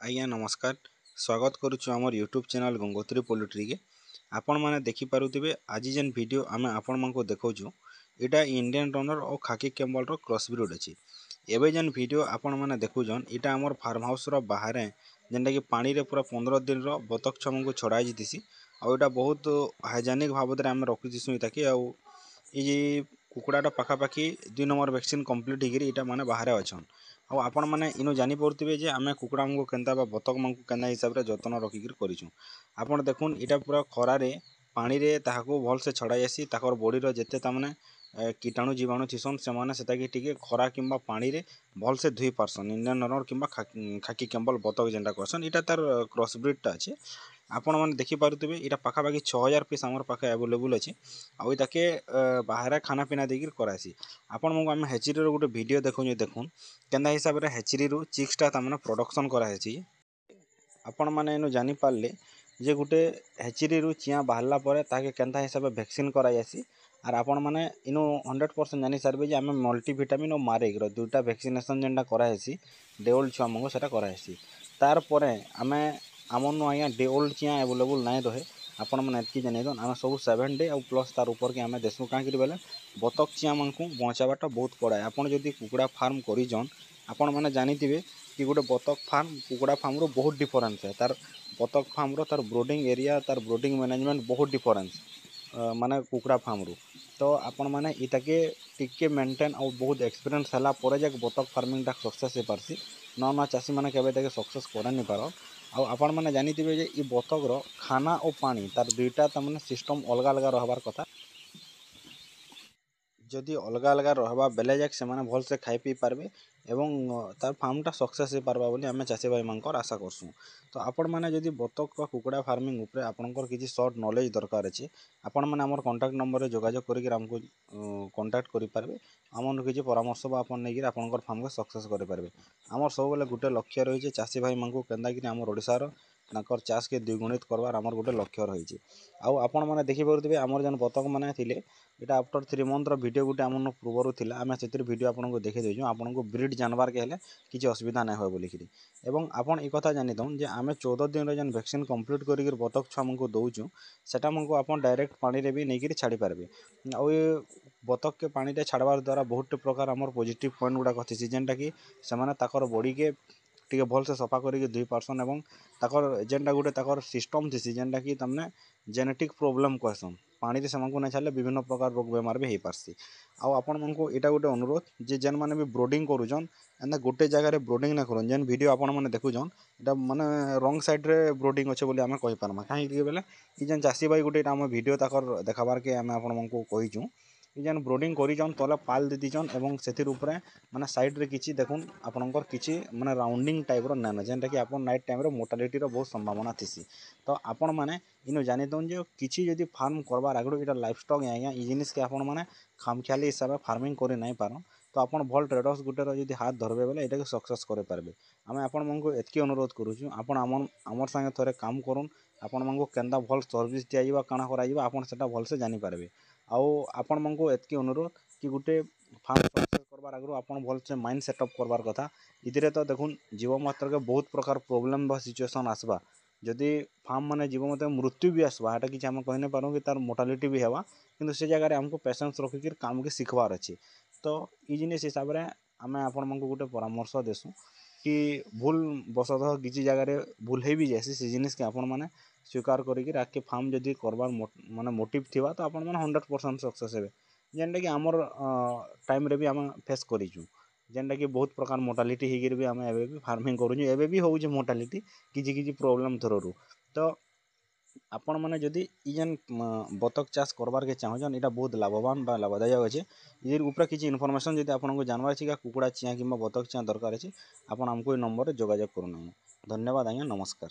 आज्ञा नमस्कार स्वागत करुछु आमर यूट्यूब चैनल गंगोत्री पोल्ट्री के आपण माने देखि पारुथिबे आज जेन वीडियो आमे आपण मानको देखौछु एटा इंडियन रनर और खाकी कैम्बल रो क्रॉस ब्रीड अछि। एबे जेन वीडियो आपण माने देखुजन एटा हमर फार्म हाउस रो बाहरे जेनटा कि पानी रे पूरा 15 दिन रो बतक छम को छड़ाई जितिसी आ एटा बहुत हाइजेनिक भाबदरे आमे रखि दिसु इताकी आ ई कुकुड़ाटा पाखापाखि 2 नंबर वैक्सीन कंप्लीट हिगिरी एटा माने बाहरे अछन। आ आपण माने इनो जानि पड़ुथिबे जे आमे कुकुड़ा मानकु केनता बा बतक मानकु केना हिसाब रे जतन रखिकिर करिछु। आपण देखुन एटा पूरा खरा रे पानी रे ताहाको भल से छड़ाई आसी ताकर बॉडी रो जेते ता माने कीटाणु जीवाणु थिसन से माने सेता कि टिके खरा किंबा पानी रे भल से धुई पारसन। इंडियन रनर किंबा खाकी कैम्बल बतक जेनटा कहसन एटा तार क्रॉस ब्रीड टा अछि। आपण माने देखि पारुथिबे एटा पाखापाखि 6000 पीस हमर पाखे अवेलेबल अछि आ ताके बाहर खाना पीना देकिर करासी। आपण मको आम हेचरी रो गोटे वीडियो देखुन केना हिसाब रे हेचरी रो चिक्स ता माने प्रोडक्शन करा हेछि। आपण माने इनो जानि पारले जे गोटे हेचरी रो चिया बाहरला परे ताके केनता हिसाब रे वैक्सीन करायासी आर आपण माने इनो 100% जानि सारबे जे आमे मल्टीविटामिन और मारेक रो दुटा वैक्सीनेशन जेनटा करा हेछि डे ओल्ड छुआ मको सेटा करा हेछि। तार परे आमे आमन आज्ञा डे ओल्ड चिया अवेलेबल नाइ रहे आपण माने एतकी जानि दन आमे सब 7 डे और प्लस तार ऊपर के आमे देसु कांकि बेले बतक चिया मानकु बचाबाटा बहुत पड़ा। आपण जदि कुकुड़ा फार्म करिजन आपण माने जानिथिबे कि गोटे बतक फार्म कुकुड़ा फार्म रो बहुत डिफरेंस है। तार बतक फार्म रो तार ब्रोडिंग एरिया तार ब्रोडिंग मैनेजमेंट बहुत डिफरेंस माने कुकुड़ा फार्म रो तो आपण माने इताके टिके मेंटेन और बहुत एक्सपीरियंस हला परे जे बतक फार्मिंग टा सक्सेस हे पारसी न चासी माने केबे ताके सक्सेस करे नि पारो। आ आपण माने जानिथिबे जे ई बतक रो खाना और पानी तार दुईटा त माने सिस्टम अलग अलग रहबार कथा। जदि अलग अलग रहबा बेले जाक से माने भल से खाई पी पारबे एवं तार फार्मटा सक्सेस हे पारबा बोली आमे चासी भाई मानकर आशा करसु। तो आपण माने जदि बतक का कुकुड़ा फार्मिंग उपरे आपनकर किछि शॉर्ट नॉलेज दरकार अछि आपण माने हमर कांटेक्ट नंबर रे जोगाजोग करिक हमको कांटेक्ट करि पारबे हमन किछि परामर्श बा आपण नेगिर आपनकर फार्म के सक्सेस करि पारबे। हमर सब बेले गुटे लक्ष्य रही जे चासी भाई मानकु केनदा कि हमर ओडिसा रो ताकर चाष के द्विगुणित करबार हमर गुटे लक्ष्य रही छै। आ आपण माने देखि परथिबे हमर जन बतक माने थिले एटा आफ्टर 3 मंथ रो वीडियो गुटे हमन पूर्वरु थिला आमे सेतिर वीडियो आपनको देखि देजु आपनको ब्रीड जानबार के हेले किछि असुविधा नै होय बोलिकिरी। एवं आपण ई कथा जानि दउन जे आमे 14 दिन रे जन वैक्सीन कंप्लीट करिक बतक छुआ मनको दउचु सेटा मनको आपण डायरेक्ट पानी रे भी नेकिरी छाडी पारबे। आ ए बतक के पानी रे छाडबार द्वारा बहुत प्रकार हमर पॉजिटिव पॉइंट गुडा कथिछि जेनटा कि से माने ताकर बॉडी के टिके भल से सफा करिक धुई पारसन एवं ताकर जेनटा गुटे ताकर सिस्टम थिसी जेनटा कि तमने जेनेटिक प्रॉब्लम कहसन पानी रे सेमानकु नै छाडले विभिन्न प्रकार रोग बेमार भी हे पारसी। आ आपण मानकु एटा गुटे अनुरोध जे जेन माने भी ब्रोडिंग करूजन एना गोटे जगह रे ब्रोडिंग ना करन जेन वीडियो आपण माने देखुजन एटा माने रॉन्ग साइड रे ब्रोडिंग अछि बोली आमे कहि पारमा काहे कि बेले ई जेन चासी भाई गुटे हम वीडियो ताकर देखाबार के आमे आपण मानकु कहिचु ई जेन ब्रोडिंग करिजन तले पाल दे दिजन एवं सेतिर ऊपरे माने साइड रे किछि देखुन आपनकर किछि माने राउंडिंग टाइप रो नाना जेनटा कि आपण नाइट टाइम रो मोर्टालिटी रो बहुत संभावना थिसी। तो आपण माने इनो जानि दउन जे किछि जदि फार्म करबार आगरो एटा लाइफ स्टॉक आज्ञा ई जिनिस के आपण माने खामखियाली हिसाब रे फार्मिंग करे नै पारन तो आपण भल ट्रेडर्स गुटे रो जदि हाथ धरबे बेले एटा के सक्सेस करे पारबे। आमे आपण मानकु एतकी अनुरोध करूछु आपण हमर संगे थोरे काम करून आपण मानकु केनता भल सर्विस दिया जिबा काना करा जिबा आपण सेटा भल से जानि पारबे। आ आपण मानकु एतकी अनुरोध कि गुटे फार्म सक्सेस करबार आगरो आपण भल से माइंड सेटअप करबार कथा। इदिरे तो देखुन जीव मात्र के बहुत प्रकार प्रॉब्लम बा सिचुएशन आसबा जदि फार्म माने जीव मात्र मृत्यु भी आसबा एटा कि हम कहि नै पारू कि तार मोर्टालिटी भी हेबा किंतु से जगह रे हमको पेशेंस रखिकिर काम के सिखबार अछि। तो ई जिनिस हिसाब रे आमे आपण मानकु गुटे परामर्श देसु कि भूल बसतः किछि जगह रे भूल हे भी जायसी से जिनिस के आपण माने स्वीकार करिकिर आके फार्म जदि करबार माने मोटिव थिबा तो आपण माने 100% सक्सेस हेबे। जेनटा कि हमर टाइम रे भी हम फेस करिचु जेनटा कि बहुत प्रकार मोर्टालिटी हिगिर भी आमे एबे भी फार्मिंग करूछु एबे भी होउछ मोर्टालिटी किछि किछि प्रॉब्लम थरोरु। तो आपण माने जदि ई जेन बतक चाष करबार के चाहजन एटा बहुत लाभवान बा लाभदायक अछि। इ ऊपर किछि इन्फॉर्मेशन जदि आपनको जानबार अछि कि कुकुड़ा चिया किंबा बतक चिया दरकार अछि आपण हमको ई नंबर रे जोगाजोग करूनु। धन्यवाद आज्ञा नमस्कार।